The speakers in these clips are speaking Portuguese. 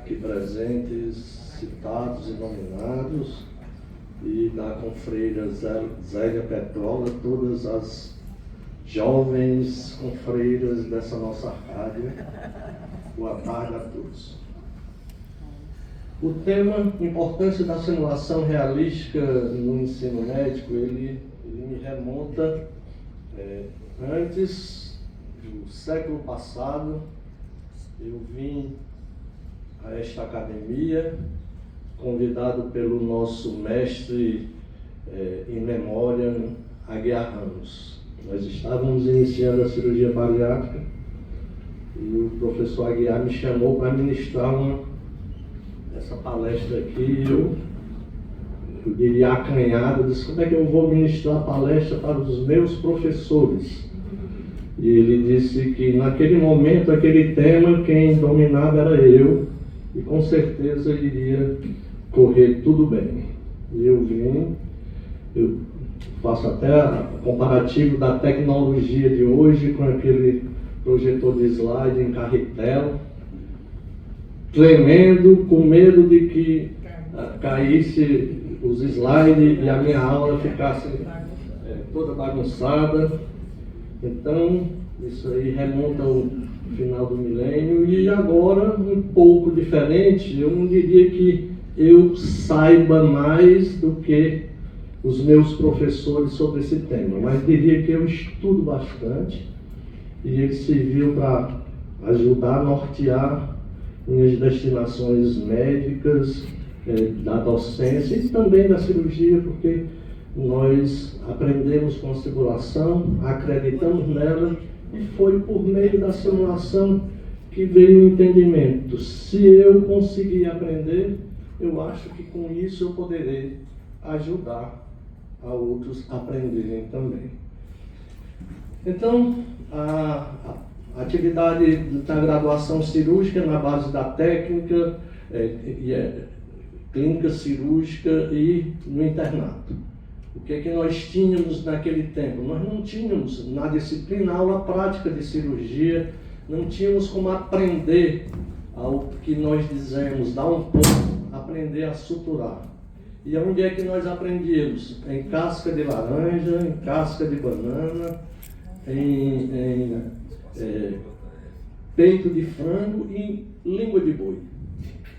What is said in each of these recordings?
aqui presentes, citados e nominados, e da confreira Zélia Petrola, todas as jovens confreiras dessa nossa rádio. Boa tarde a todos. O tema, importância da simulação realística no ensino médico, ele me remonta antes do século passado. Eu vim a esta academia, convidado pelo nosso mestre em memória, Aguiar Ramos. Nós estávamos iniciando a cirurgia bariátrica e o professor Aguiar me chamou para ministrar essa palestra aqui. Eu diria acanhado, disse: como é que eu vou ministrar a palestra para os meus professores? E ele disse que naquele momento, aquele tema, quem dominava era eu, e com certeza iria correr tudo bem. E eu vim, eu faço até comparativo da tecnologia de hoje com aquele projetor de slide em carretel, tremendo, com medo de que caísse os slides e a minha aula ficasse toda bagunçada. Então, isso aí remonta ao final do milênio, e agora um pouco diferente. Eu não diria que eu saiba mais do que os meus professores sobre esse tema, mas diria que eu estudo bastante, e ele serviu para ajudar a nortear minhas destinações médicas, da docência e também da cirurgia, porque nós aprendemos com a simulação, acreditamos nela, e foi por meio da simulação que veio o entendimento. Se eu conseguir aprender, eu acho que com isso eu poderei ajudar a outros a aprenderem também. Então, a atividade da graduação cirúrgica na base da técnica, clínica cirúrgica e no internato. O que é que nós tínhamos naquele tempo? Nós não tínhamos na disciplina aula prática de cirurgia, não tínhamos como aprender ao que nós dizemos, dar um ponto, aprender a suturar. E onde é que nós aprendíamos? Em casca de laranja, em casca de banana, em peito de frango e língua de boi.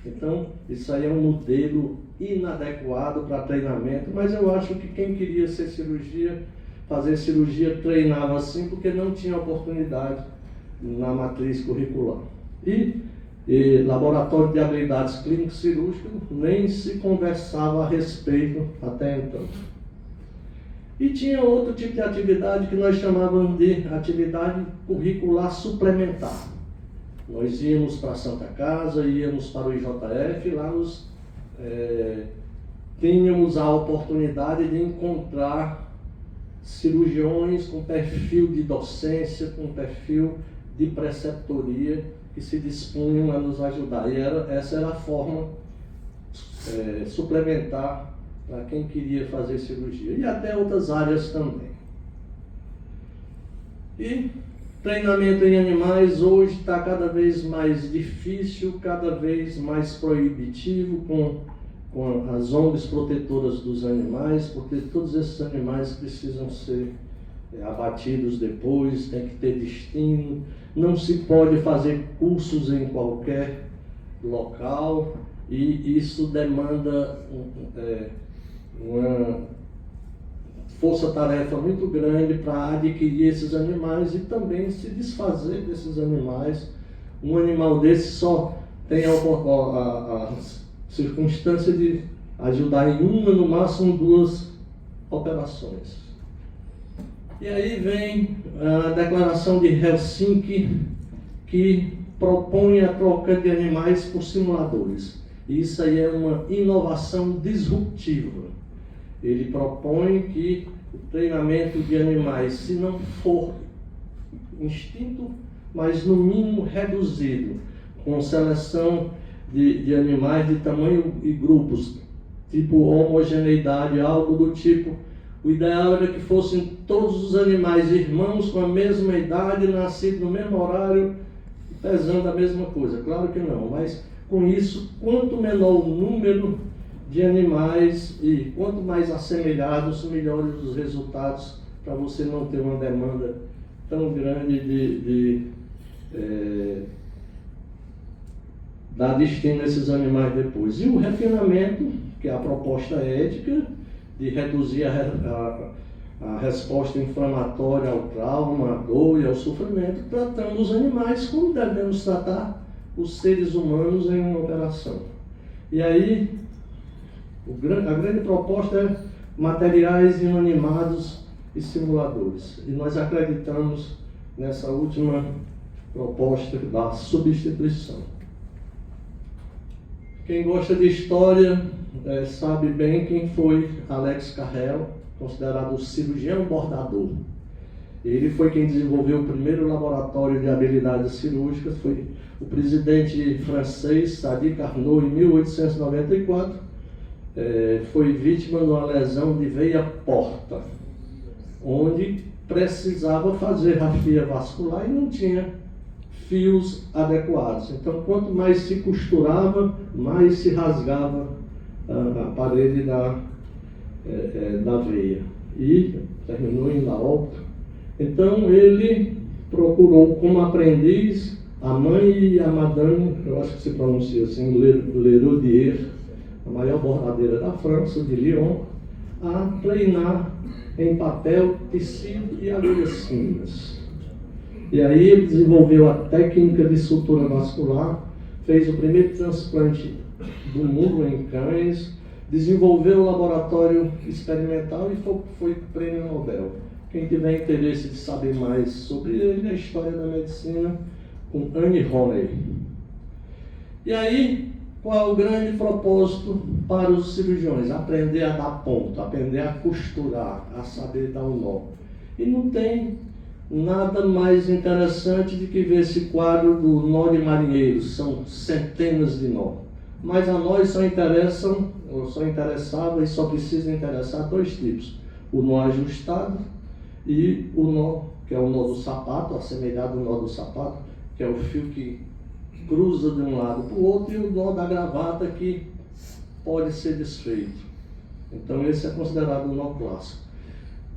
Então, isso aí é um modelo inadequado para treinamento, mas eu acho que quem queria fazer cirurgia, treinava assim, porque não tinha oportunidade na matriz curricular. E laboratório de habilidades clínicas cirúrgicas, nem se conversava a respeito até então. E tinha outro tipo de atividade que nós chamávamos de atividade curricular suplementar. Nós íamos para a Santa Casa, íamos para o IJF, lá tínhamos a oportunidade de encontrar cirurgiões com perfil de docência, com perfil de preceptoria, que se dispunham a nos ajudar. E essa era a forma suplementar para quem queria fazer cirurgia, e até outras áreas também. E treinamento em animais hoje está cada vez mais difícil, cada vez mais proibitivo com as ONGs protetoras dos animais, porque todos esses animais precisam ser abatidos depois, tem que ter destino, não se pode fazer cursos em qualquer local, e isso demanda uma força-tarefa muito grande para adquirir esses animais e também se desfazer desses animais. Um animal desse só tem a circunstância de ajudar em uma, no máximo 2 operações. E aí vem a Declaração de Helsinki, que propõe a troca de animais por simuladores. Isso aí é uma inovação disruptiva. Ele propõe que o treinamento de animais, se não for instinto, mas no mínimo reduzido, com seleção de animais de tamanho e grupos, tipo homogeneidade, algo do tipo, o ideal era que fossem todos os animais irmãos com a mesma idade, nascidos no mesmo horário, pesando a mesma coisa, claro que não, mas com isso, quanto menor o número de animais e quanto mais assemelhados, melhores os resultados, para você não ter uma demanda tão grande de dar destino a esses animais depois. E o refinamento, que é a proposta ética, de reduzir a resposta inflamatória ao trauma, à dor e ao sofrimento, tratando os animais como devemos tratar os seres humanos em uma operação. E aí, a grande proposta é materiais inanimados e simuladores. E nós acreditamos nessa última proposta da substituição. Quem gosta de história sabe bem quem foi Alex Carrel, considerado o cirurgião bordador. Ele foi quem desenvolveu o primeiro laboratório de habilidades cirúrgicas, foi o presidente francês Sadi Carnot, em 1894, foi vítima de uma lesão de veia porta, onde precisava fazer rafia vascular e não tinha fios adequados. Então, quanto mais se costurava, mais se rasgava a parede da veia. E terminou em óbito. Então, ele procurou como aprendiz a mãe e a madame, eu acho que se pronuncia assim, Leroudier, a maior bordadeira da França, de Lyon, a treinar em papel, tecido e agulhas finas. E aí ele desenvolveu a técnica de sutura vascular, fez o primeiro transplante do mundo em cães, desenvolveu o laboratório experimental e foi prêmio Nobel. Quem tiver interesse de saber mais sobre ele, a história da medicina, com Anne Honey. E aí, qual é o grande propósito para os cirurgiões? Aprender a dar ponto, aprender a costurar, a saber dar um nó. E não tem nada mais interessante do que ver esse quadro do nó de marinheiro, são centenas de nó. Mas a nós só interessava e só precisa interessar dois tipos: o nó ajustado e o nó, que é o nó do sapato, assemelhado ao nó do sapato, que é o fio que cruza de um lado para o outro, e o nó da gravata, que pode ser desfeito. Então esse é considerado o nó clássico.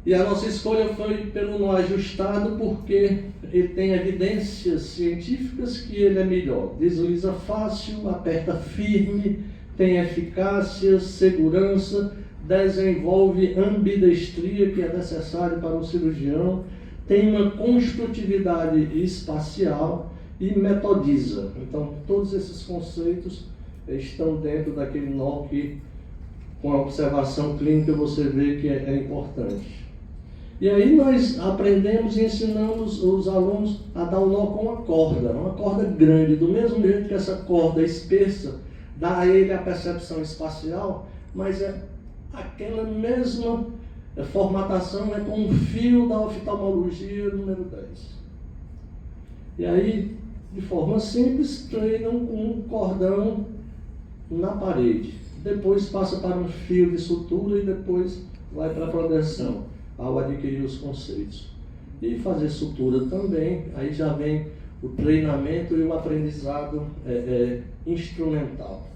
E a nossa escolha foi pelo nó ajustado, porque ele tem evidências científicas que ele é melhor. Desliza fácil, aperta firme, tem eficácia, segurança, desenvolve ambidestria, que é necessário para o cirurgião, tem uma construtividade espacial e metodiza. Então, todos esses conceitos estão dentro daquele nó que, com a observação clínica, você vê que é importante. E aí nós aprendemos e ensinamos os alunos a dar o nó com uma corda grande, do mesmo jeito que essa corda espessa dá a ele a percepção espacial, mas é aquela mesma formatação, é com um fio da oftalmologia número 10. E aí, de forma simples, treinam com um cordão na parede. Depois passa para um fio de sutura e depois vai para a progressão, ao adquirir os conceitos. E fazer sutura também, aí já vem o treinamento e o aprendizado instrumental.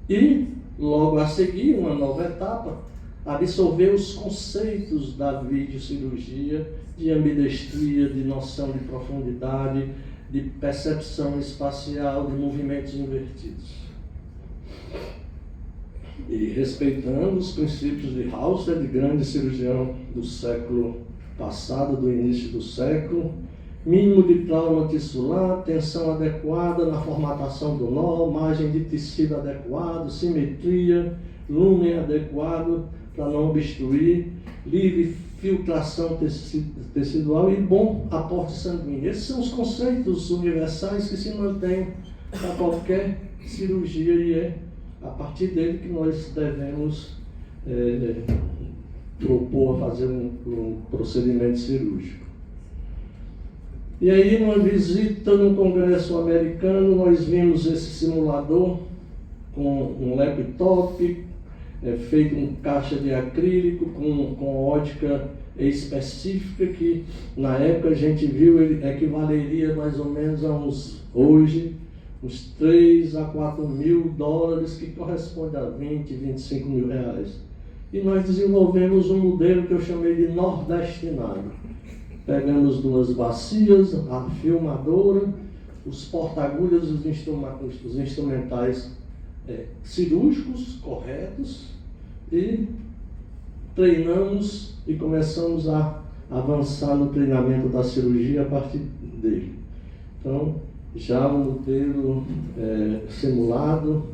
E, logo a seguir, uma nova etapa, absorver os conceitos da videocirurgia, de ambidestria, de noção de profundidade, de percepção espacial, de movimentos invertidos. E respeitando os princípios de Hauser, de grande cirurgião do século passado, do início do século, mínimo de trauma tissular, tensão adequada na formatação do nó, margem de tecido adequado, simetria, lúmen adequado para não obstruir, livre filtração tecidual e bom aporte sanguíneo. Esses são os conceitos universais que se mantêm para qualquer cirurgia, e é a partir dele que nós devemos propor a fazer um procedimento cirúrgico. E aí, numa visita no Congresso americano, nós vimos esse simulador com um laptop, feito em caixa de acrílico, com ótica específica que na época a gente viu equivaleria mais ou menos a uns 3 a 4 mil dólares, que corresponde a 20, 25 mil reais. E nós desenvolvemos um modelo que eu chamei de nordestinado. Pegamos 2 bacias, a filmadora, os porta-agulhas, os instrumentais cirúrgicos corretos, e treinamos e começamos a avançar no treinamento da cirurgia a partir dele. Então, já o modelo simulado,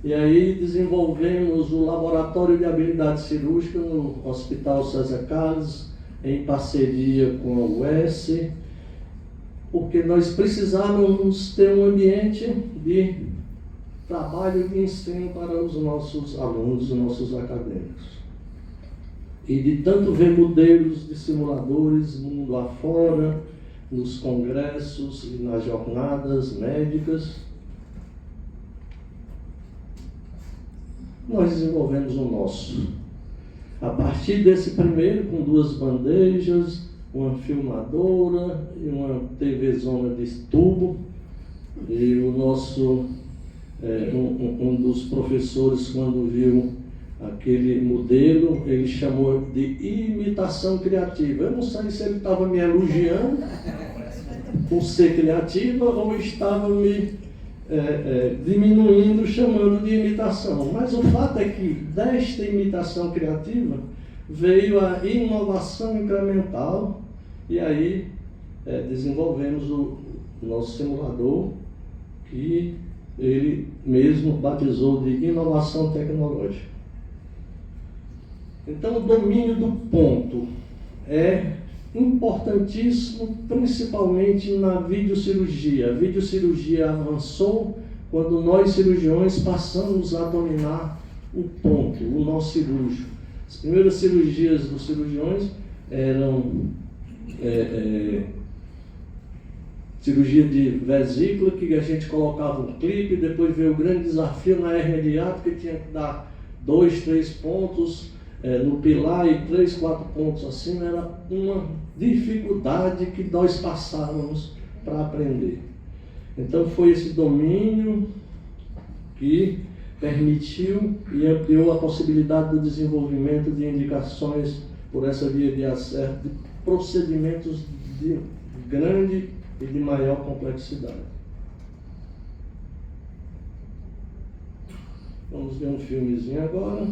e aí desenvolvemos o laboratório de habilidade cirúrgica no Hospital César Carlos, em parceria com a UES, porque nós precisávamos ter um ambiente de trabalho de ensino para os nossos alunos, os nossos acadêmicos. E de tanto ver modelos de simuladores mundo afora, nos congressos e nas jornadas médicas, nós desenvolvemos o nosso. A partir desse primeiro, com 2 bandejas, uma filmadora e uma TV-zona de tubo, e o nosso, um dos professores, quando viu aquele modelo, ele chamou de imitação criativa. Eu não sei se ele estava me elogiando por ser criativa ou estava me diminuindo, chamando de imitação. Mas o fato é que desta imitação criativa veio a inovação incremental, e aí desenvolvemos o nosso simulador, que ele mesmo batizou de inovação tecnológica. Então, o domínio do ponto é importantíssimo, principalmente na videocirurgia. A videocirurgia avançou quando nós, cirurgiões, passamos a dominar o ponto, o nó cirúrgico. As primeiras cirurgias dos cirurgiões eram cirurgia de vesícula, que a gente colocava um clipe, depois veio o grande desafio na hérnia de hiato, que tinha que dar 2, 3 pontos no pilar e 3, 4 pontos acima. Era uma dificuldade que nós passávamos para aprender. Então foi esse domínio que permitiu e ampliou a possibilidade do desenvolvimento de indicações por essa via de acesso de procedimentos de grande e de maior complexidade. Vamos ver um filmezinho agora.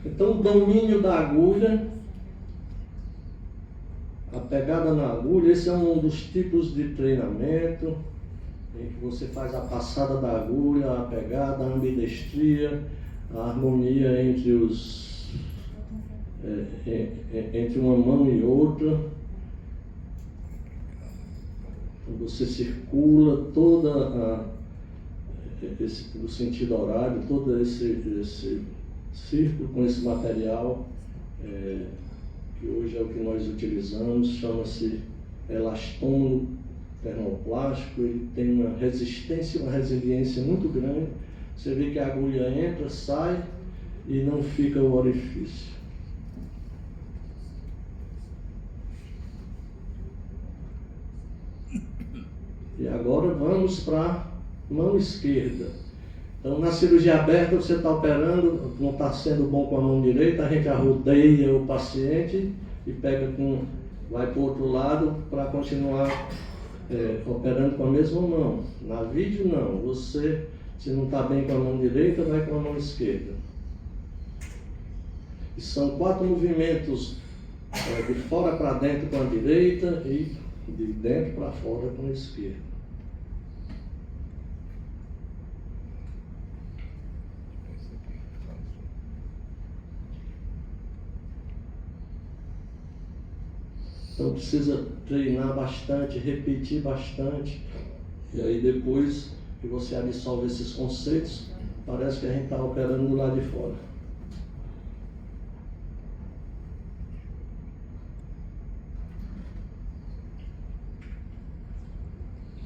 Então, o domínio da agulha, a pegada na agulha, esse é um dos tipos de treinamento em que você faz a passada da agulha, a pegada, a ambidestria, a harmonia entre entre uma mão e outra. Você circula toda o sentido horário, todo esse círculo com esse material, que hoje é o que nós utilizamos, chama-se elastômero termoplástico. Ele tem uma resistência, uma resiliência muito grande. Você vê que a agulha entra, sai e não fica o orifício. E agora vamos para a mão esquerda. Então, na cirurgia aberta, você está operando, não está sendo bom com a mão direita, a gente arrodeia o paciente e vai para o outro lado para continuar operando com a mesma mão. Na vídeo, não. Você, se não está bem com a mão direita, vai com a mão esquerda. E são 4 movimentos, de fora para dentro com a direita e de dentro para fora com a esquerda. Então precisa treinar bastante, repetir bastante, e aí depois que você absorve esses conceitos, parece que a gente está operando do lado de fora.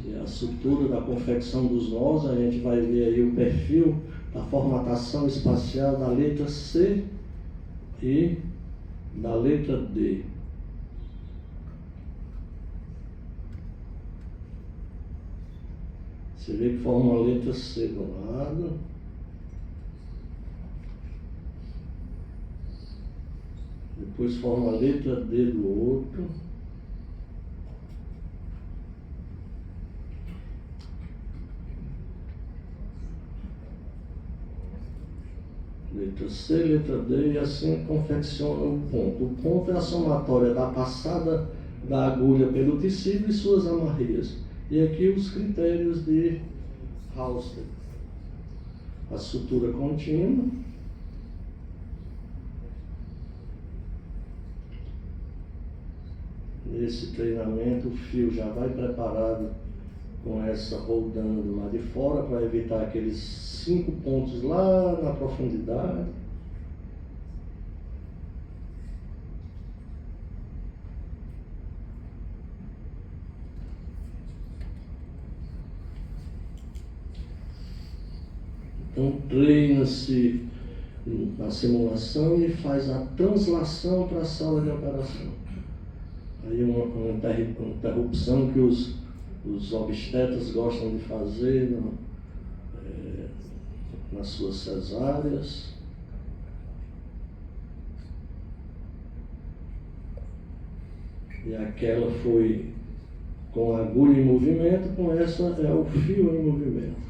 E a estrutura da confecção dos nós, a gente vai ver aí o perfil da formatação espacial da letra C e da letra D. Você vê que forma uma letra C do lado. Depois forma a letra D do outro. Letra C, letra D, e assim confecciona o ponto. O ponto é a somatória da passada da agulha pelo tecido e suas amarrias. E aqui os critérios de Halsted. A sutura contínua. Nesse treinamento, o fio já vai preparado com essa roldando lá de fora para evitar aqueles 5 pontos lá na profundidade. Então treina-se na simulação e faz a translação para a sala de operação. Aí uma interrupção que os obstetras gostam de fazer nas suas cesáreas. E aquela foi com a agulha em movimento, com essa é o fio em movimento.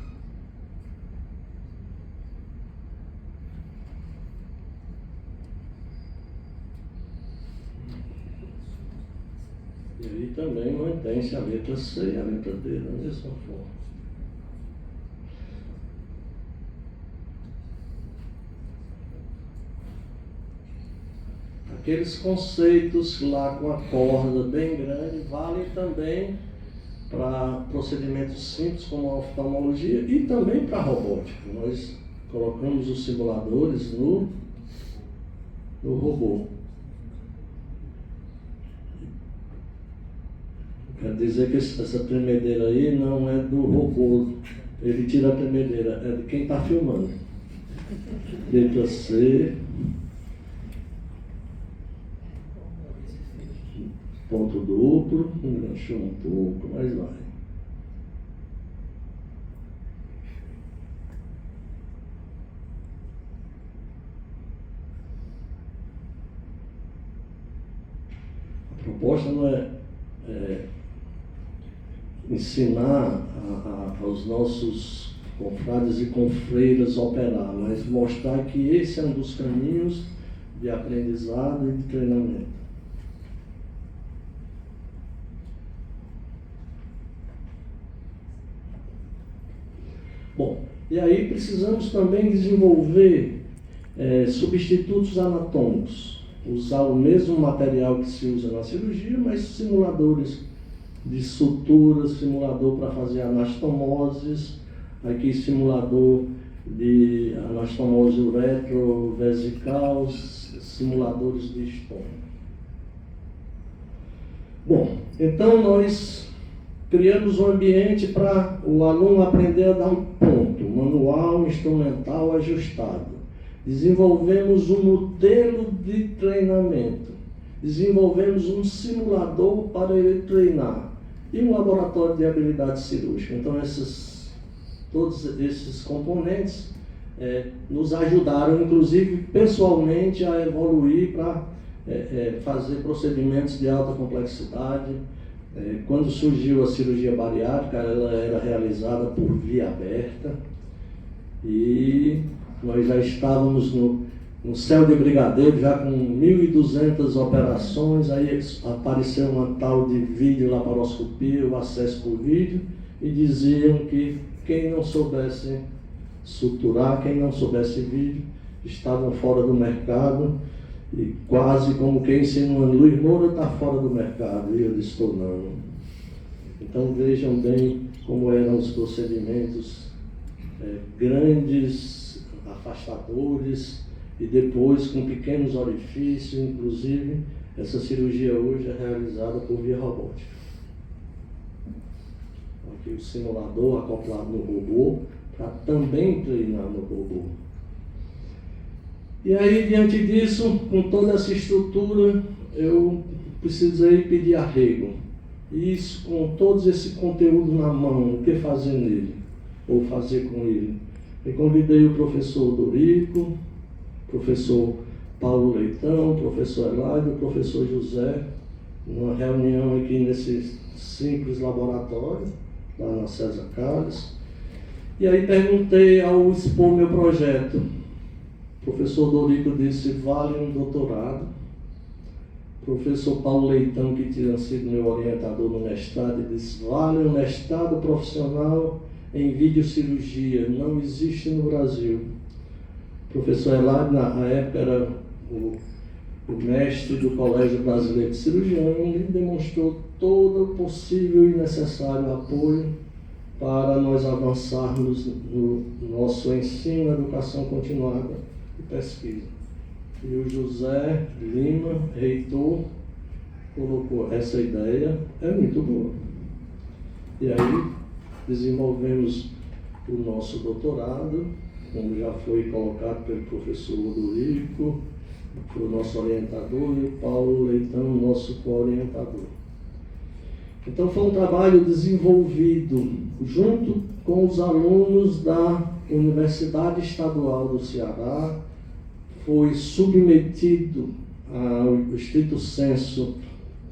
E aí também mantém-se a letra C e a letra D da mesma forma. Aqueles conceitos lá com a corda bem grande valem também para procedimentos simples como a oftalmologia e também para a robótica. Nós colocamos os simuladores no robô. Quer dizer que essa tremedeira aí não é do robô, ele tira a tremedeira, é de quem está filmando. Letra C, ponto duplo, enganchou um pouco, mas vai. A proposta não é ensinar aos nossos confrades e confreiras a operar, mas mostrar que esse é um dos caminhos de aprendizado e de treinamento. Bom, e aí precisamos também desenvolver substitutos anatômicos, usar o mesmo material que se usa na cirurgia, mas simuladores de sutura, simulador para fazer anastomoses, aqui simulador de anastomose uretrovesical, simuladores de estômago. Bom, então nós criamos um ambiente para o aluno aprender a dar um ponto, manual, instrumental, ajustado. Desenvolvemos um modelo de treinamento, desenvolvemos um simulador para ele treinar e um laboratório de habilidade cirúrgica. Então todos esses componentes nos ajudaram, inclusive pessoalmente, a evoluir para fazer procedimentos de alta complexidade. Quando surgiu a cirurgia bariátrica, ela era realizada por via aberta e nós já estávamos no céu de brigadeiro, já com 1.200 operações. Aí apareceu uma tal de videolaparoscopia, o acesso por vídeo, e diziam que quem não soubesse suturar, quem não soubesse vídeo, estavam fora do mercado. E quase como quem insinuando, Luiz Moura está fora do mercado, e eu estou não. Então vejam bem como eram os procedimentos grandes, afastadores, e depois com pequenos orifícios. Inclusive, essa cirurgia hoje é realizada por via robótica. Aqui o simulador acoplado no robô, para também treinar no robô. E aí, diante disso, com toda essa estrutura, eu precisei pedir arrego. Isso, com todo esse conteúdo na mão, o que fazer nele? Ou fazer com ele? Eu convidei o professor Dorico, professor Paulo Leitão, professor Eladio, professor José, numa reunião aqui nesse simples laboratório, lá na César Carlos. E aí perguntei ao expor meu projeto. O professor Dorico disse, vale um doutorado. O professor Paulo Leitão, que tinha sido meu orientador no mestrado, disse, vale um mestrado profissional em videocirurgia, não existe no Brasil. O professor Eladio, na época, era o mestre do Colégio Brasileiro de Cirurgião, e demonstrou todo o possível e necessário apoio para nós avançarmos no nosso ensino, educação continuada e pesquisa. E o José Lima, reitor, colocou essa ideia, é muito boa. E aí desenvolvemos o nosso doutorado, como já foi colocado pelo professor Dorico, foi o nosso orientador, e o Paulo Leitão, nosso co-orientador. Então foi um trabalho desenvolvido junto com os alunos da Universidade Estadual do Ceará, foi submetido ao estrito senso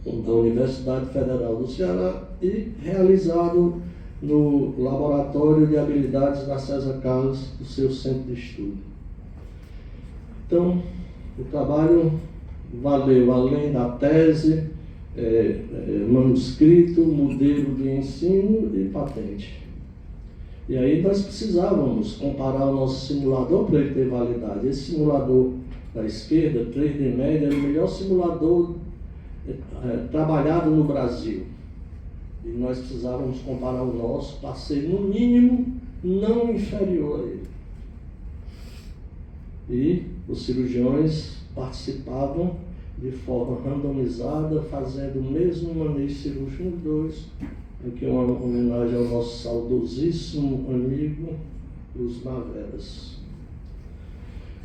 da Universidade Federal do Ceará e realizado no Laboratório de Habilidades da César Carlos, do seu centro de estudo. Então, o trabalho valeu, além da tese, manuscrito, modelo de ensino e patente. E aí nós precisávamos comparar o nosso simulador para ele ter validade. Esse simulador da esquerda, 3D Media, é o melhor simulador trabalhado no Brasil. E nós precisávamos comparar o nosso para ser, no mínimo, não inferior a ele. E os cirurgiões participavam de forma randomizada, fazendo o mesmo manejo cirúrgico nos dois, aqui uma homenagem ao nosso saudosíssimo amigo Luz Naveras.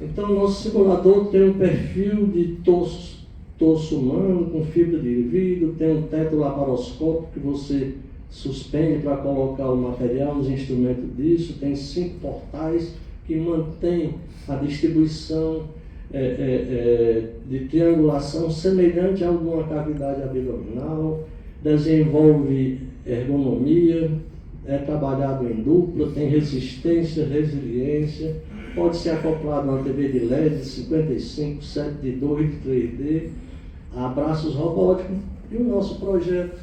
Então, nosso simulador tem um perfil de torso humano com fibra de vidro, tem um teto laparoscópico que você suspende para colocar o material, os instrumentos disso, tem 5 portais que mantém a distribuição de triangulação semelhante a alguma cavidade abdominal, desenvolve ergonomia, é trabalhado em dupla, tem resistência, resiliência, pode ser acoplado a uma TV de LED de 55, 7 de 2 de 3D, a braços robóticos, e o nosso projeto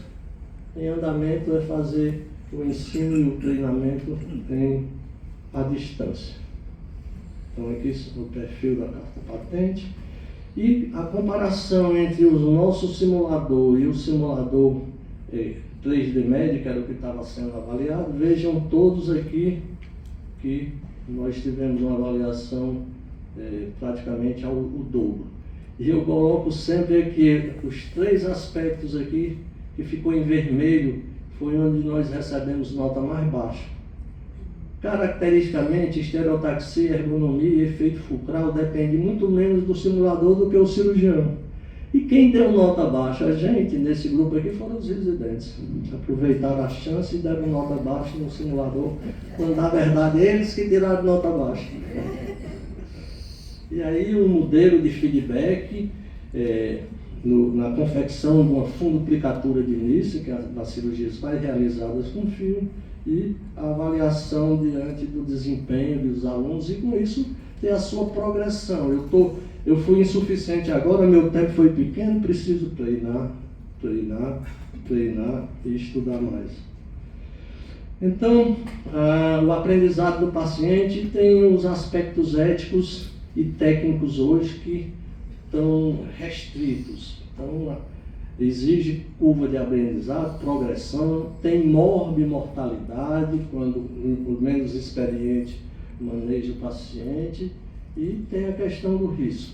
em andamento é fazer o ensino e o treinamento à distância. Então aqui o perfil da carta patente e a comparação entre o nosso simulador e o simulador 3D Media, que era o que estava sendo avaliado. Vejam todos aqui que nós tivemos uma avaliação praticamente ao dobro. E eu coloco sempre aqui os 3 aspectos aqui que ficou em vermelho, foi onde nós recebemos nota mais baixa. Caracteristicamente, estereotaxia, ergonomia e efeito fulcral depende muito menos do simulador do que o cirurgião. E quem deu nota baixa? A gente, nesse grupo aqui, foram os residentes. Aproveitaram a chance e deram nota baixa no simulador, quando na verdade eles que tiraram nota baixa. E aí o modelo de feedback, na confecção de uma funduplicatura de início, que das cirurgias mais realizadas com fio, e a avaliação diante do desempenho dos alunos, e com isso ter a sua progressão. Eu fui insuficiente agora, meu tempo foi pequeno, preciso treinar e estudar mais. Então, o aprendizado do paciente tem os aspectos éticos e técnicos hoje que estão restritos. Então, exige curva de aprendizado, progressão, tem morbimortalidade, quando o menos experiente maneja o paciente, e tem a questão do risco.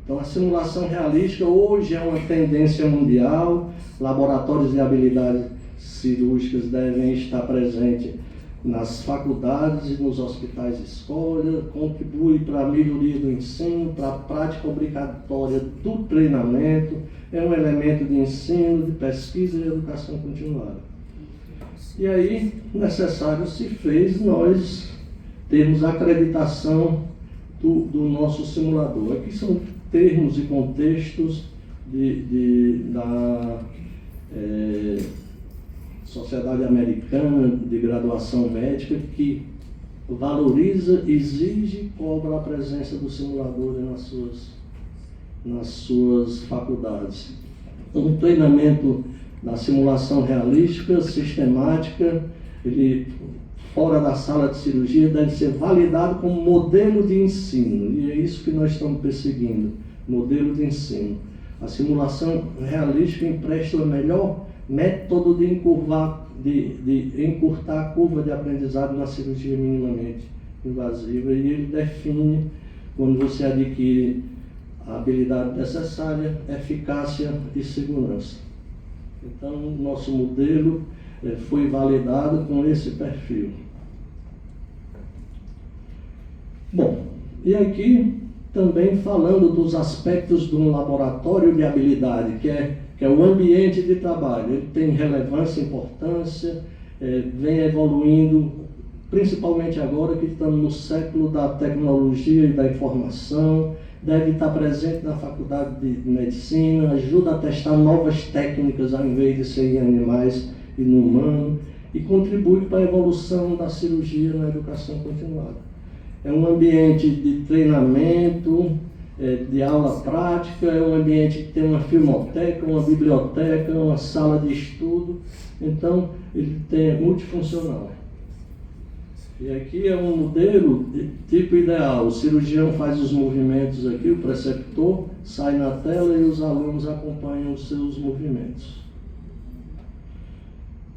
Então, a simulação realística hoje é uma tendência mundial, laboratórios de habilidades cirúrgicas devem estar presentes nas faculdades e nos hospitais escola, contribui para a melhoria do ensino, para a prática obrigatória do treinamento, é um elemento de ensino, de pesquisa e educação continuada. E aí, necessário se fez nós termos a acreditação do nosso simulador. Aqui são termos e contextos da Sociedade Americana de Graduação Médica, que valoriza, exige e cobra a presença do simulador nas suas faculdades. Um treinamento da simulação realística, sistemática, ele, fora da sala de cirurgia, deve ser validado como modelo de ensino, e é isso que nós estamos perseguindo, modelo de ensino. A simulação realística empresta o melhor método de encurtar a curva de aprendizado na cirurgia minimamente invasiva, e ele define, quando você adquire a habilidade necessária, eficácia e segurança. Então, o nosso modelo foi validado com esse perfil. Bom, e aqui também falando dos aspectos de um laboratório de habilidade, que é o ambiente de trabalho. Ele tem relevância, importância, vem evoluindo, principalmente agora que estamos no século da tecnologia e da informação, deve estar presente na faculdade de medicina, ajuda a testar novas técnicas ao invés de ser em animais e no humano, e contribui para a evolução da cirurgia na educação continuada. É um ambiente de treinamento, de aula prática, é um ambiente que tem uma filmoteca, uma biblioteca, uma sala de estudo, então ele é multifuncional. E aqui é um modelo de tipo ideal, o cirurgião faz os movimentos aqui, o preceptor sai na tela e os alunos acompanham os seus movimentos.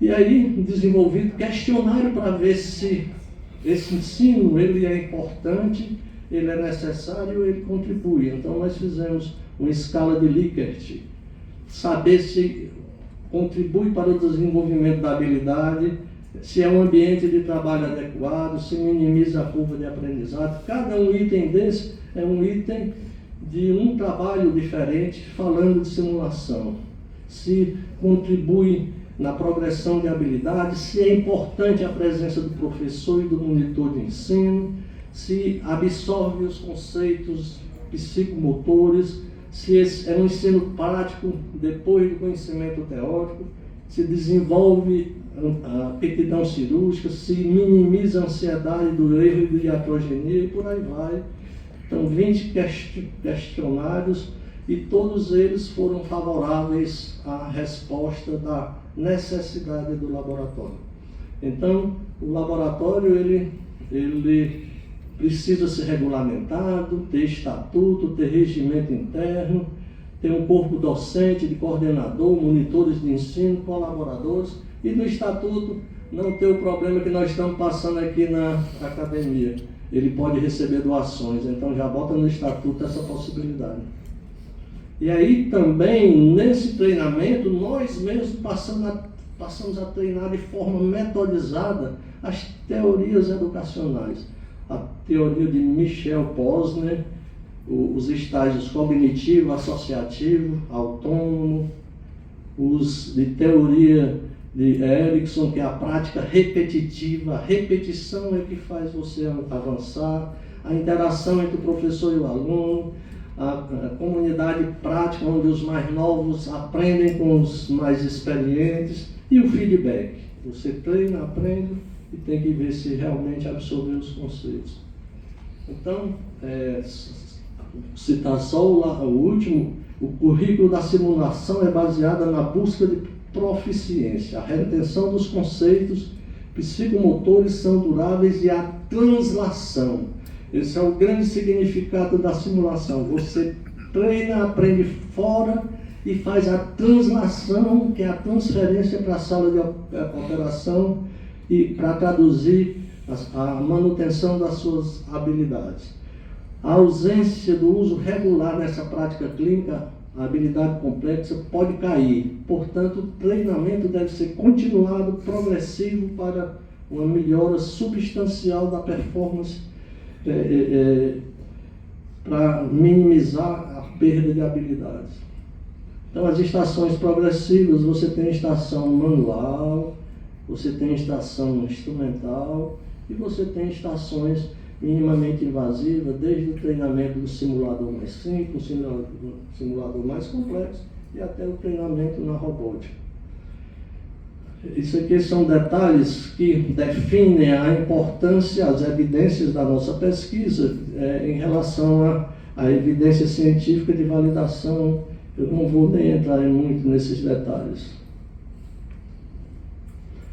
E aí, desenvolvido questionário para ver se esse ensino ele é importante, ele é necessário, ele contribui. Então nós fizemos uma escala de Likert, saber se contribui para o desenvolvimento da habilidade, se é um ambiente de trabalho adequado, se minimiza a curva de aprendizado. Cada um item desse é um item de um trabalho diferente, falando de simulação. Se contribui na progressão de habilidades, se é importante a presença do professor e do monitor de ensino, se absorve os conceitos psicomotores, se é um ensino prático depois do conhecimento teórico, se desenvolve a aptidão cirúrgica, se minimiza a ansiedade do erro e da iatrogenia e por aí vai. Então, 20 questionários e todos eles foram favoráveis à resposta da necessidade do laboratório. Então, o laboratório ele precisa ser regulamentado, ter estatuto, ter regimento interno, ter um corpo docente de coordenador, monitores de ensino, colaboradores, e no estatuto não ter o problema que nós estamos passando aqui na academia. Ele pode receber doações, então já bota no estatuto essa possibilidade. E aí também, nesse treinamento, nós mesmos passamos a treinar de forma metodizada as teorias educacionais. A teoria de Michel Posner, os estágios cognitivo, associativo, autônomo, os de teoria de Erickson, que é a prática repetitiva. A repetição é que faz você avançar, a interação entre o professor e o aluno, a comunidade prática, onde os mais novos aprendem com os mais experientes, e o feedback. Você treina, aprende e tem que ver se realmente absorveu os conceitos. Então, citar só o último, o currículo da simulação é baseado na busca de proficiência, a retenção dos conceitos psicomotores são duráveis e a translação. Esse é o grande significado da simulação. Você treina, aprende fora e faz a translação, que é a transferência para a sala de operação e para traduzir a manutenção das suas habilidades. A ausência do uso regular nessa prática clínica, a habilidade complexa pode cair. Portanto, o treinamento deve ser continuado, progressivo, para uma melhora substancial da performance para minimizar a perda de habilidades. Então, as estações progressivas, você tem estação manual, você tem estação instrumental e você tem estações minimamente invasivas, desde o treinamento do simulador mais simples, simulador mais complexo e até o treinamento na robótica. Isso aqui são detalhes que definem a importância, as evidências da nossa pesquisa em relação à evidência científica de validação. Eu não vou nem entrar muito nesses detalhes.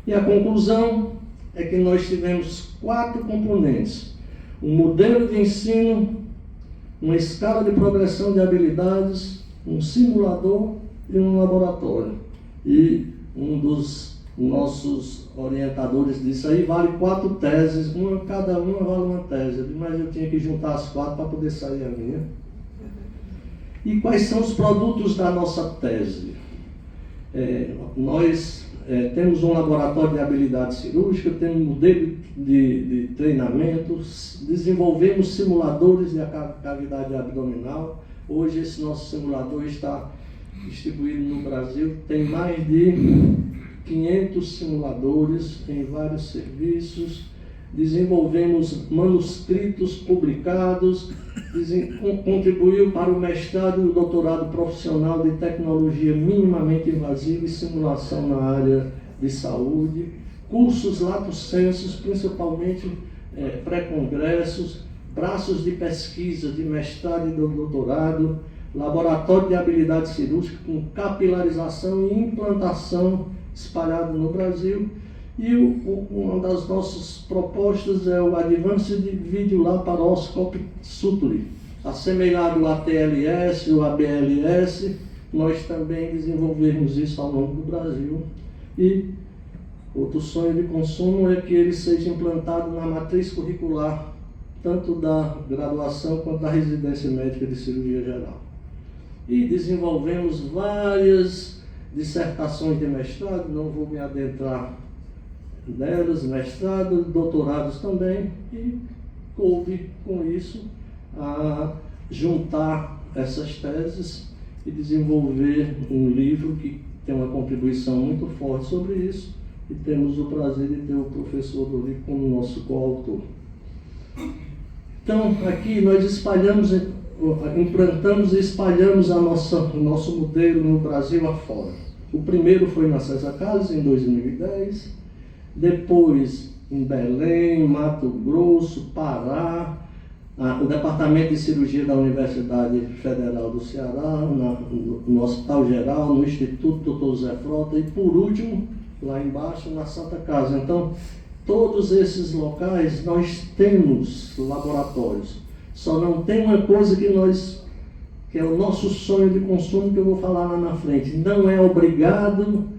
E a conclusão é que nós tivemos 4 componentes: um modelo de ensino, uma escala de progressão de habilidades, um simulador e um laboratório. E um dos nossos orientadores disse: aí vale 4 teses, cada uma vale uma tese. Mas eu tinha que juntar as 4 para poder sair a minha. E quais são os produtos da nossa tese? Nós temos um laboratório de habilidade cirúrgica, temos um modelo de treinamento, desenvolvemos simuladores de cavidade abdominal. Hoje esse nosso simulador está distribuído no Brasil, tem mais de 500 simuladores em vários serviços. Desenvolvemos manuscritos publicados, contribuiu para o mestrado e o doutorado profissional de tecnologia minimamente invasiva e simulação na área de saúde, cursos lato sensus, principalmente pré-congressos, braços de pesquisa de mestrado e doutorado, laboratório de habilidade cirúrgica com capilarização e implantação espalhado no Brasil. E uma das nossas propostas é o Advanced Video Laparoscope Suture, assemelhado ao ATLS, o ABLS. Nós também desenvolvemos isso ao longo do Brasil. E outro sonho de consumo é que ele seja implantado na matriz curricular, tanto da graduação quanto da residência médica de cirurgia geral. E desenvolvemos várias dissertações de mestrado, não vou me adentrar delas, mestrados, doutorados também, e coube com isso a juntar essas teses e desenvolver um livro que tem uma contribuição muito forte sobre isso, e temos o prazer de ter o professor do livro como nosso coautor. Então, aqui nós implantamos e espalhamos o nosso modelo no Brasil afora. O primeiro foi na César Carlos, em 2010, depois em Belém, Mato Grosso, Pará, o Departamento de Cirurgia da Universidade Federal do Ceará, no Hospital Geral, no Instituto Dr. José Frota e, por último, lá embaixo, na Santa Casa. Então, todos esses locais nós temos laboratórios. Só não tem uma coisa que é o nosso sonho de consumo, que eu vou falar lá na frente. Não é obrigado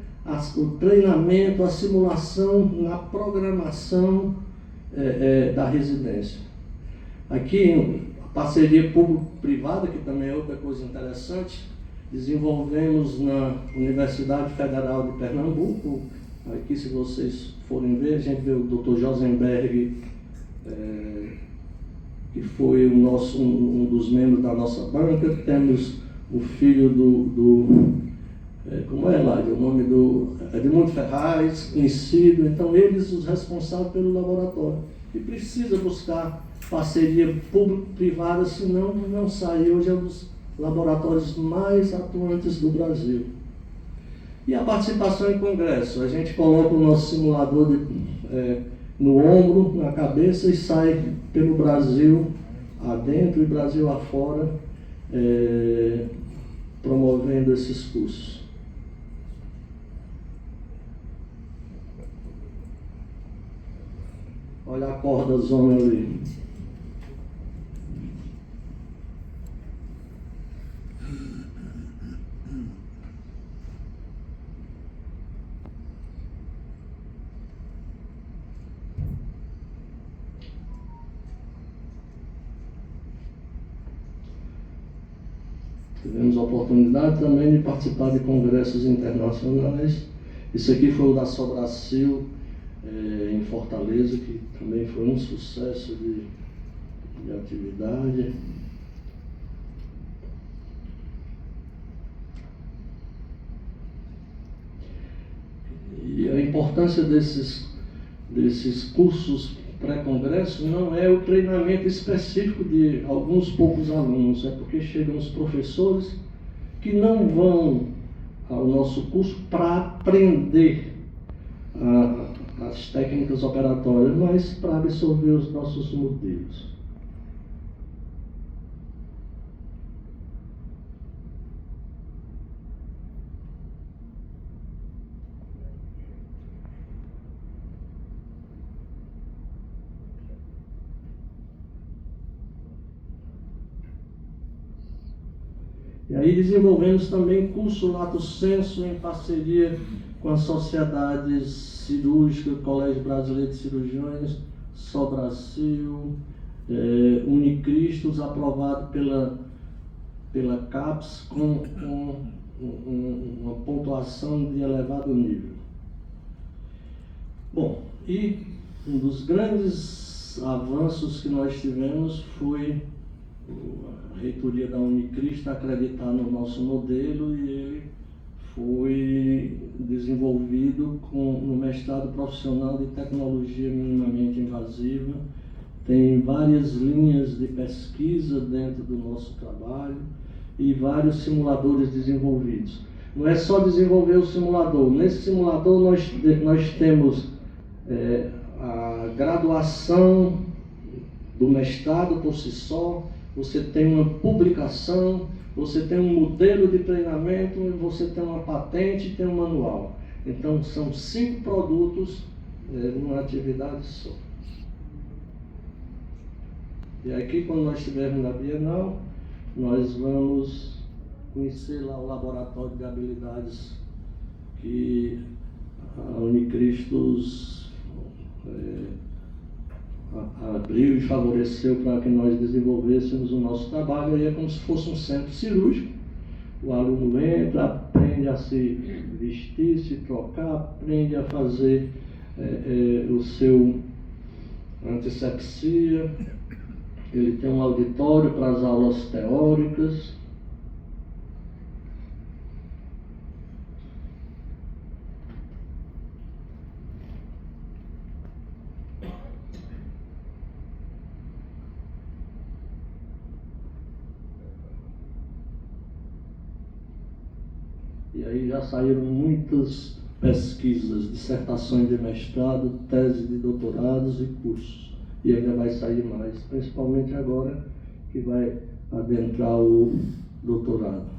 o treinamento, a simulação na programação da residência. Aqui, a parceria público-privada, que também é outra coisa interessante, desenvolvemos na Universidade Federal de Pernambuco. Aqui, se vocês forem ver, a gente vê o Dr. Josenberg, que foi um dos membros da nossa banca. Temos o filho como é, Ládio? O nome do Edmundo Ferraz, conhecido. Então, eles os responsáveis pelo laboratório. E precisa buscar parceria público-privada, senão não sai. Hoje é um dos laboratórios mais atuantes do Brasil. E a participação em congresso. A gente coloca o nosso simulador no ombro, na cabeça, e sai pelo Brasil adentro e Brasil afora, promovendo esses cursos. Olha a corda zona ali. Tivemos a oportunidade também de participar de congressos internacionais. Isso aqui foi o da Sobracil, em Fortaleza, que também foi um sucesso de atividade. E a importância desses cursos pré-congresso não é o treinamento específico de alguns poucos alunos, é porque chegam os professores que não vão ao nosso curso para aprender as técnicas operatórias, mas para absorver os nossos modelos. E aí desenvolvemos também curso Lato Sensu em parceria com as sociedades cirúrgicas, Colégio Brasileiro de Cirurgiões, Sobracil, Unicristos, aprovado pela CAPES com uma pontuação de elevado nível. Bom, e um dos grandes avanços que nós tivemos foi a reitoria da Unicristo acreditar no nosso modelo, e ele foi desenvolvido no mestrado profissional de tecnologia minimamente invasiva. Tem várias linhas de pesquisa dentro do nosso trabalho e vários simuladores desenvolvidos. Não é só desenvolver o simulador. Nesse simulador nós temos a graduação do mestrado por si só, você tem uma publicação, você tem um modelo de treinamento, você tem uma patente e tem um manual. Então são 5 produtos numa atividade só. E aqui, quando nós estivermos na Bienal, nós vamos conhecer lá o laboratório de habilidades que a Unicristos abriu e favoreceu para que nós desenvolvêssemos o nosso trabalho. Aí é como se fosse um centro cirúrgico. O aluno entra, aprende a se vestir, se trocar, aprende a fazer o seu antisepsia. Ele tem um auditório para as aulas teóricas. E aí já saíram muitas pesquisas, dissertações de mestrado, tese de doutorados e cursos. E ainda vai sair mais, principalmente agora que vai adentrar o doutorado.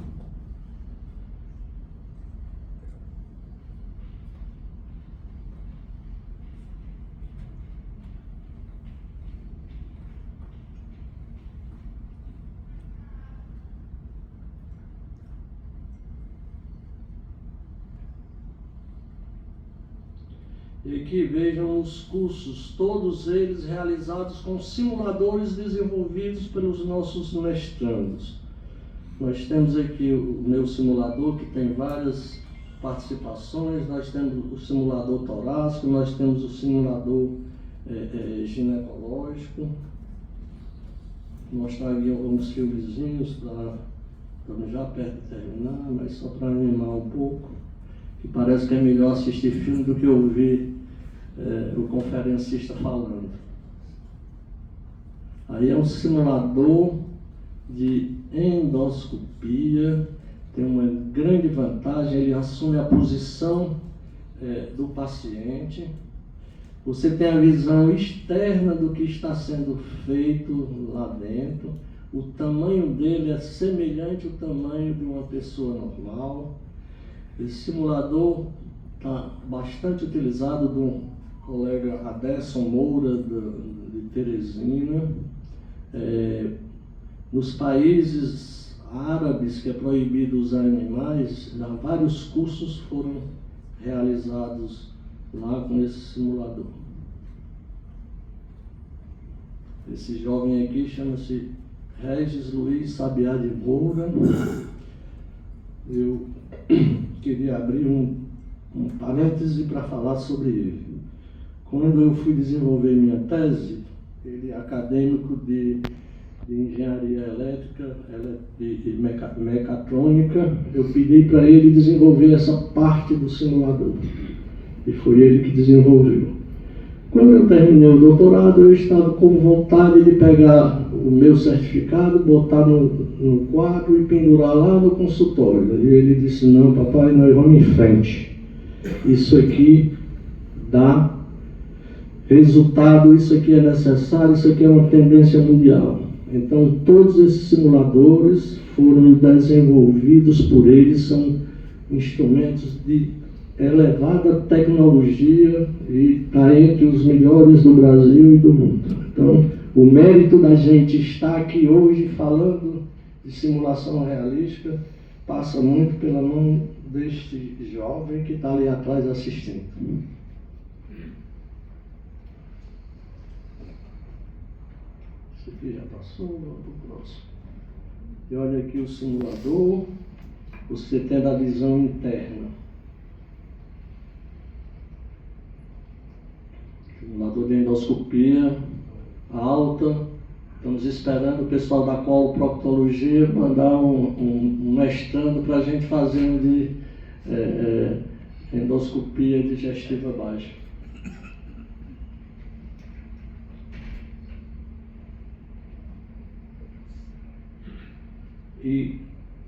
E que vejam os cursos, todos eles realizados com simuladores desenvolvidos pelos nossos mestrandos. Nós temos aqui o meu simulador, que tem várias participações. Nós temos o simulador torácico, nós temos o simulador ginecológico. Vou mostrar aqui alguns filmezinhos, estamos já perto de terminar, mas só para animar um pouco, que parece que é melhor assistir filme do que ouvir o conferencista falando. Aí é um simulador de endoscopia, tem uma grande vantagem, ele assume a posição do paciente, você tem a visão externa do que está sendo feito lá dentro, o tamanho dele é semelhante ao tamanho de uma pessoa normal. Esse simulador está bastante utilizado do colega Aderson Moura, de Teresina. Nos países árabes, que é proibido usar animais, vários cursos foram realizados lá com esse simulador. Esse jovem aqui chama-se Regis Luiz Sabiá de Moura. Eu queria abrir um parêntese para falar sobre ele. Quando eu fui desenvolver minha tese, ele é acadêmico de engenharia elétrica e mecatrônica, eu pedi para ele desenvolver essa parte do simulador. E foi ele que desenvolveu. Quando eu terminei o doutorado, eu estava com vontade de pegar o meu certificado, botar no quadro e pendurar lá no consultório. E ele disse: não, papai, nós vamos em frente. Isso aqui dá resultado, isso aqui é necessário, isso aqui é uma tendência mundial. Então, todos esses simuladores foram desenvolvidos por eles, são instrumentos de elevada tecnologia e está entre os melhores do Brasil e do mundo. Então, o mérito da gente estar aqui hoje falando de simulação realística passa muito pela mão deste jovem que está ali atrás assistindo. Esse aqui já passou, vamos para o próximo. E olha aqui o simulador, você tem a visão interna. Simulador de endoscopia alta. Estamos esperando o pessoal da coloproctologia mandar um mestrando para a gente fazer um de endoscopia digestiva baixa. E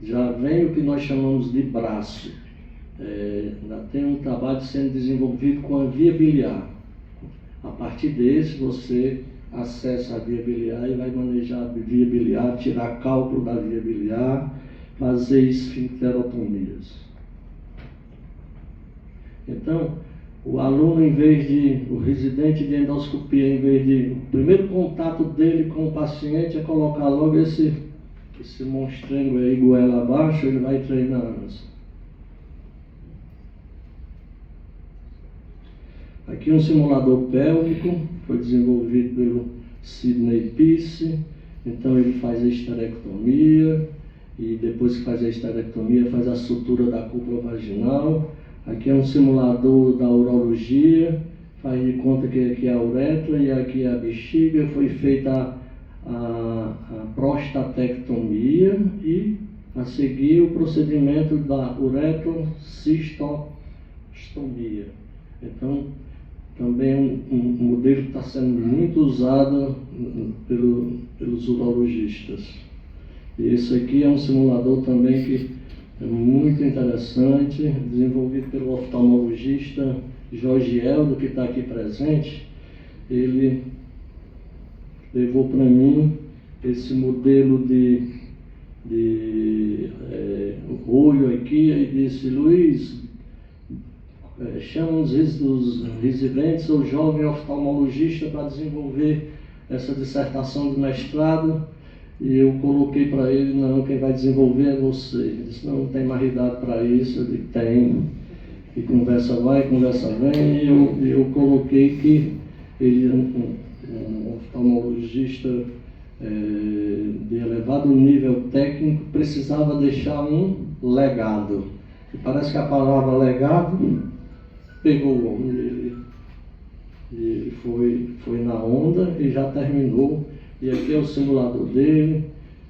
já vem o que nós chamamos de braço. Ainda tem um trabalho sendo desenvolvido com a via biliar. A partir desse, você acessa a via biliar e vai manejar a via biliar, tirar cálculo da via biliar, fazer esfincterotomias. Então, o aluno, o residente de endoscopia, o primeiro contato dele com o paciente é colocar logo esse monstrengo aí, goela abaixo, ele vai treinar antes. Aqui um simulador pélvico, foi desenvolvido pelo Sidney Peace. Então ele faz a esterectomia e depois que faz a esterectomia faz a sutura da cúpula vaginal. Aqui é um simulador da urologia, faz de conta que aqui é a uretra e aqui é a bexiga. Foi feita a prostatectomia e a seguir o procedimento da uretrocistostomia. Então, também um modelo que está sendo muito usado pelos urologistas. E esse aqui é um simulador também que é muito interessante, desenvolvido pelo oftalmologista Jorge Eldo, que está aqui presente. Ele levou para mim esse modelo de olho aqui e disse: Luiz, chama os residentes ou jovem oftalmologista para desenvolver essa dissertação de mestrado. E eu coloquei para ele: não, quem vai desenvolver é você. Ele disse: não tem mais idade para isso. Eu disse: tem. E conversa vai, conversa vem. E eu coloquei que ele é um oftalmologista de elevado nível técnico, precisava deixar um legado. E parece que a palavra legado pegou o homem. Ele foi na onda e já terminou. E aqui é o simulador dele.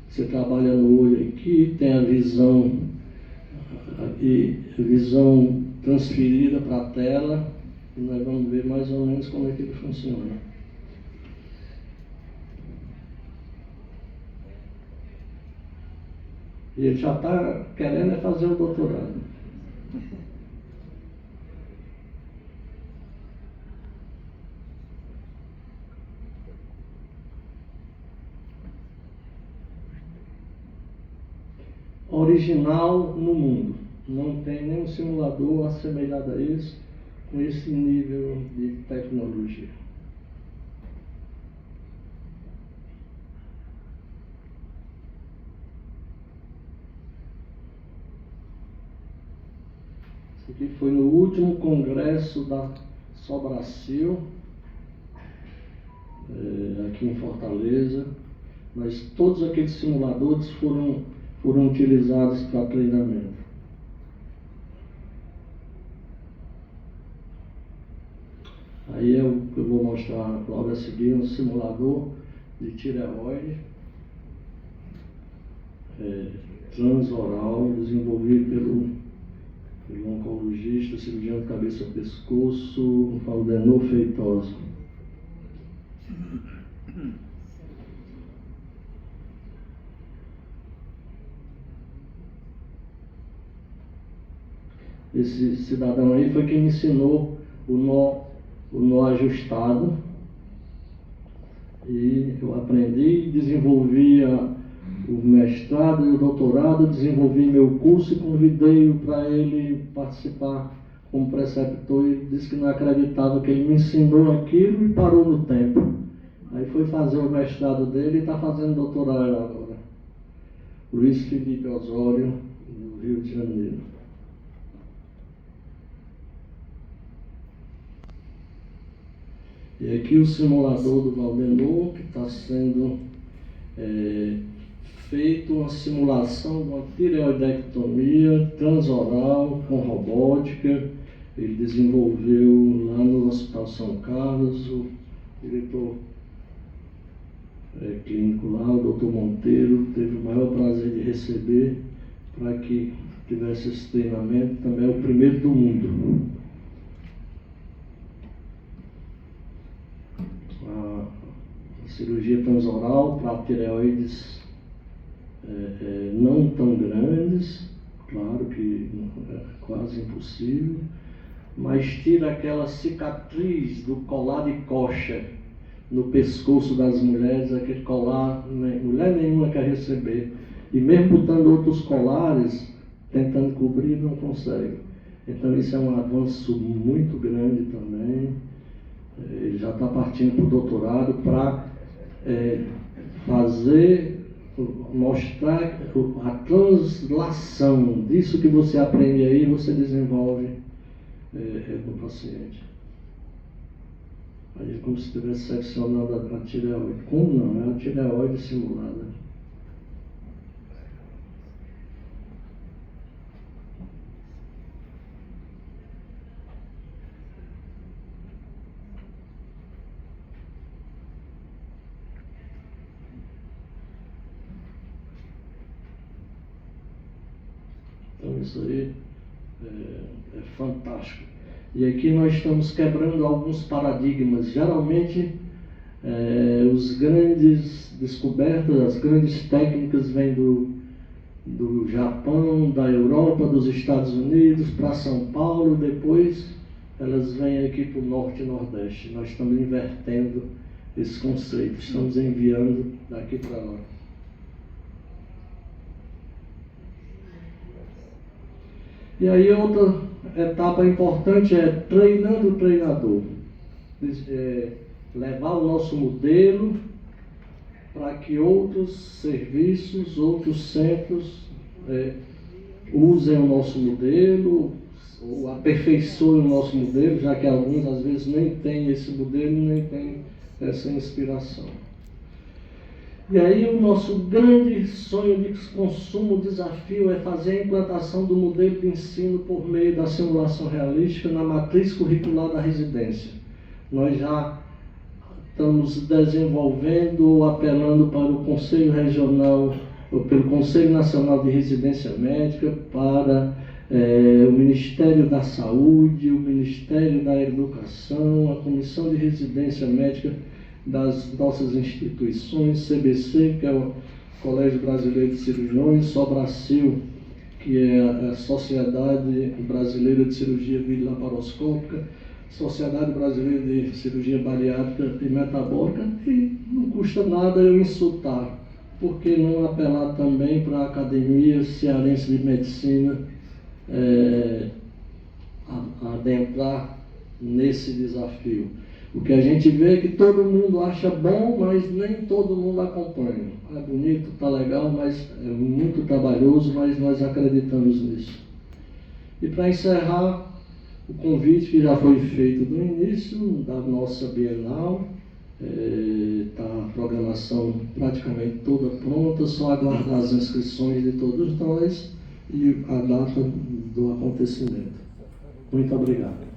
Você trabalha no olho aqui, tem a visão transferida para a tela. E nós vamos ver mais ou menos como é que ele funciona. E ele já está querendo fazer o doutorado. Original no mundo. Não tem nenhum simulador assemelhado a isso, com esse nível de tecnologia. Esse aqui foi no último congresso da Sobracil, aqui em Fortaleza. Mas todos aqueles simuladores foram utilizados para treinamento. Aí é o que eu vou mostrar logo a seguir, um simulador de tireoide transoral, desenvolvido pelo oncologista, cirurgião de cabeça-pescoço, Valdenor Feitosa. Esse cidadão aí foi quem me ensinou o nó ajustado, e eu aprendi, desenvolvi o mestrado e o doutorado, desenvolvi meu curso e convidei-o para ele participar como preceptor, e disse que não acreditava que ele me ensinou aquilo e parou no tempo. Aí foi fazer o mestrado dele e está fazendo doutorado agora. Luiz Felipe Osório, do Rio de Janeiro. E aqui o simulador do Valdenor, que está sendo feito uma simulação de uma tireoidectomia transoral com robótica. Ele desenvolveu lá no Hospital São Carlos, o diretor clínico lá, o Dr. Monteiro, teve o maior prazer de receber para que tivesse esse treinamento. Também é o primeiro do mundo. A cirurgia transoral para tireoides não tão grandes, claro que é quase impossível, mas tira aquela cicatriz do colar de coxa no pescoço das mulheres, aquele colar, mulher nenhuma quer receber, e mesmo botando outros colares, tentando cobrir, não consegue. Então isso é um avanço muito grande também. Ele já está partindo para o doutorado para mostrar a translação disso que você aprende aí, você desenvolve no paciente. Aí é como se estivesse seccionando a tireoide. Como não? É a tireoide simulada. Então isso aí é fantástico. E aqui nós estamos quebrando alguns paradigmas. Geralmente os grandes descobertas, as grandes técnicas vêm do Japão, da Europa, dos Estados Unidos para São Paulo, depois elas vêm aqui para o Norte e Nordeste. Nós estamos invertendo esse conceito, estamos enviando daqui para lá. E aí outra etapa importante é treinando o treinador. Levar o nosso modelo para que outros serviços, outros centros usem o nosso modelo, ou aperfeiçoem o nosso modelo, já que alguns às vezes nem têm esse modelo, nem têm essa inspiração. E aí o nosso grande sonho de consumo, desafio, é fazer a implantação do modelo de ensino por meio da simulação realística na matriz curricular da residência. Nós já estamos desenvolvendo ou apelando para o Conselho Regional, ou pelo Conselho Nacional de Residência Médica, para o Ministério da Saúde, o Ministério da Educação, a Comissão de Residência Médica das nossas instituições, CBC, que é o Colégio Brasileiro de Cirurgiões, Sobracil, que é a Sociedade Brasileira de Cirurgia Videolaparoscópica, Sociedade Brasileira de Cirurgia Bariátrica e Metabólica, e não custa nada eu insultar, por que não apelar também para a Academia Cearense de Medicina adentrar nesse desafio. O que a gente vê é que todo mundo acha bom, mas nem todo mundo acompanha. É bonito, está legal, mas é muito trabalhoso, mas nós acreditamos nisso. E para encerrar, o convite que já foi feito no início da nossa Bienal, está a programação praticamente toda pronta, só aguardar as inscrições de todos nós e a data do acontecimento. Muito obrigado.